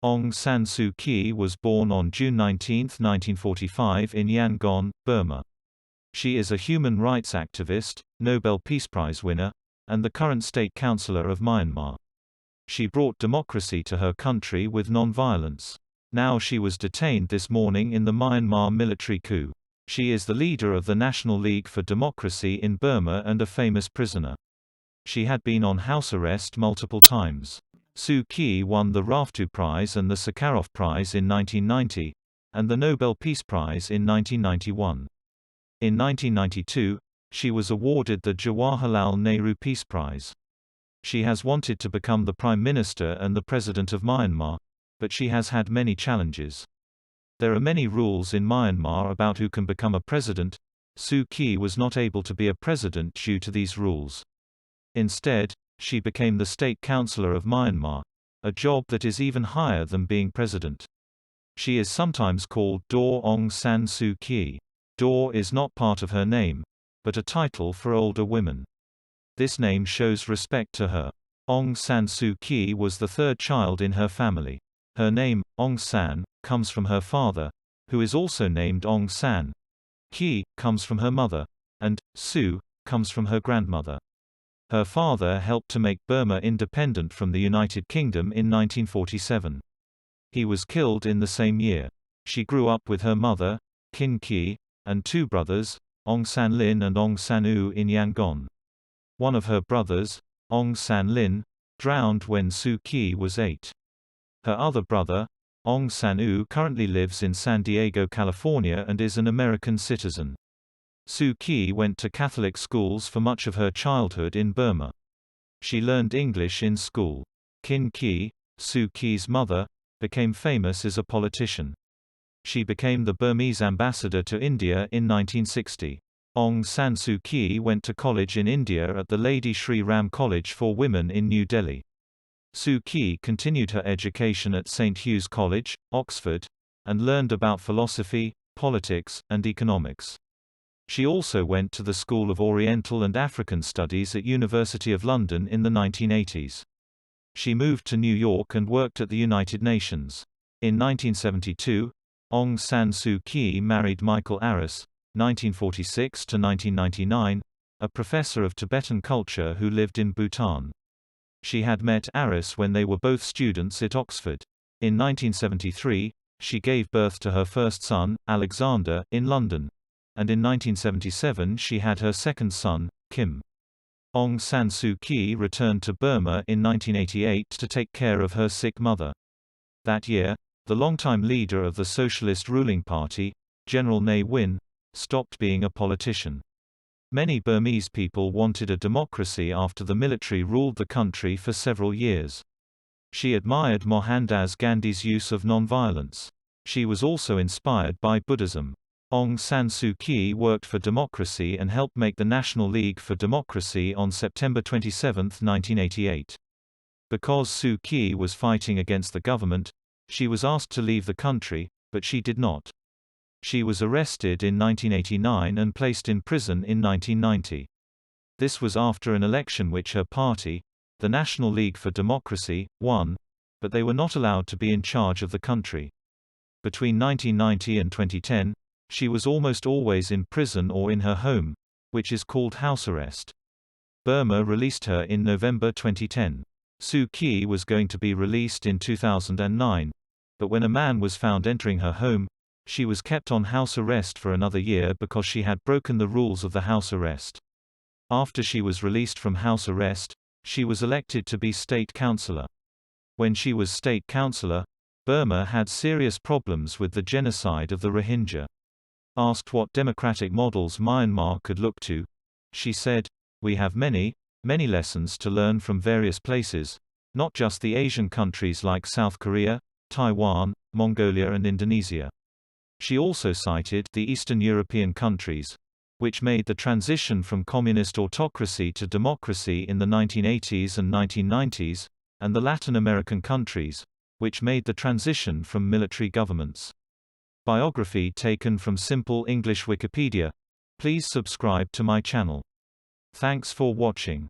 Aung San Suu Kyi was born on June 19, 1945 in Yangon, Burma. She is a human rights activist, Nobel Peace Prize winner, and the current State Counsellor of Myanmar. She brought democracy to her country with nonviolence. Now she was detained this morning in the Myanmar military coup. She is the leader of the National League for Democracy in Burma and a famous prisoner. She had been on house arrest multiple times. Suu Kyi won the Rafto Prize and the Sakharov Prize in 1990, and the Nobel Peace Prize in 1991. In 1992, she was awarded the Jawaharlal Nehru Peace Prize. She has wanted to become the Prime Minister and the President of Myanmar, but she has had many challenges. There are many rules in Myanmar about who can become a president. Suu Kyi was not able to be a president due to these rules. Instead, she became the State Counsellor of Myanmar, a job that is even higher than being president. She is sometimes called Daw Aung San Suu Kyi. Daw is not part of her name, but a title for older women. This name shows respect to her. Aung San Suu Kyi was the third child in her family. Her name, Aung San, comes from her father, who is also named Aung San. Kyi comes from her mother, and Suu comes from her grandmother. Her father helped to make Burma independent from the United Kingdom in 1947. He was killed in the same year. She grew up with her mother, Kin Kyi, and two brothers, Aung San Lin and Aung San U in Yangon. One of her brothers, Aung San Lin, drowned when Suu Kyi was 8. Her other brother, Aung San U, currently lives in San Diego, California and is an American citizen. Suu Kyi went to Catholic schools for much of her childhood in Burma. She learned English in school. Kin Kyi, Suu Kyi's mother, became famous as a politician. She became the Burmese ambassador to India in 1960. Aung San Suu Kyi went to college in India at the Lady Shri Ram College for Women in New Delhi. Suu Kyi continued her education at St. Hugh's College, Oxford, and learned about philosophy, politics, and economics. She also went to the School of Oriental and African Studies at University of London in the 1980s. She moved to New York and worked at the United Nations. In 1972, Aung San Suu Kyi married Michael Aris, 1946 to 1999, a professor of Tibetan culture who lived in Bhutan. She had met Aris when they were both students at Oxford. In 1973, she gave birth to her first son, Alexander, in London, and in 1977 she had her second son, Kim. Aung San Suu Kyi returned to Burma in 1988 to take care of her sick mother. That year, the longtime leader of the Socialist ruling party, General Ne Win, stopped being a politician. Many Burmese people wanted a democracy after the military ruled the country for several years. She admired Mohandas Gandhi's use of nonviolence. She was also inspired by Buddhism. Aung San Suu Kyi worked for democracy and helped make the National League for Democracy on September 27, 1988. Because Suu Kyi was fighting against the government, she was asked to leave the country, but she did not. She was arrested in 1989 and placed in prison in 1990. This was after an election which her party, the National League for Democracy, won, but they were not allowed to be in charge of the country. Between 1990 and 2010, she was almost always in prison or in her home, which is called house arrest. Burma released her in November 2010. Suu Kyi was going to be released in 2009, but when a man was found entering her home, she was kept on house arrest for another year because she had broken the rules of the house arrest. After she was released from house arrest, she was elected to be State Counsellor. When she was State Counsellor, Burma had serious problems with the genocide of the Rohingya. Asked what democratic models Myanmar could look to, she said, "We have many lessons to learn from various places, not just the Asian countries like South Korea, Taiwan, Mongolia and Indonesia." She also cited the Eastern European countries, which made the transition from communist autocracy to democracy in the 1980s and 1990s, and the Latin American countries, which made the transition from military governments. Biography taken from Simple English Wikipedia. Please subscribe to my channel. Thanks for watching.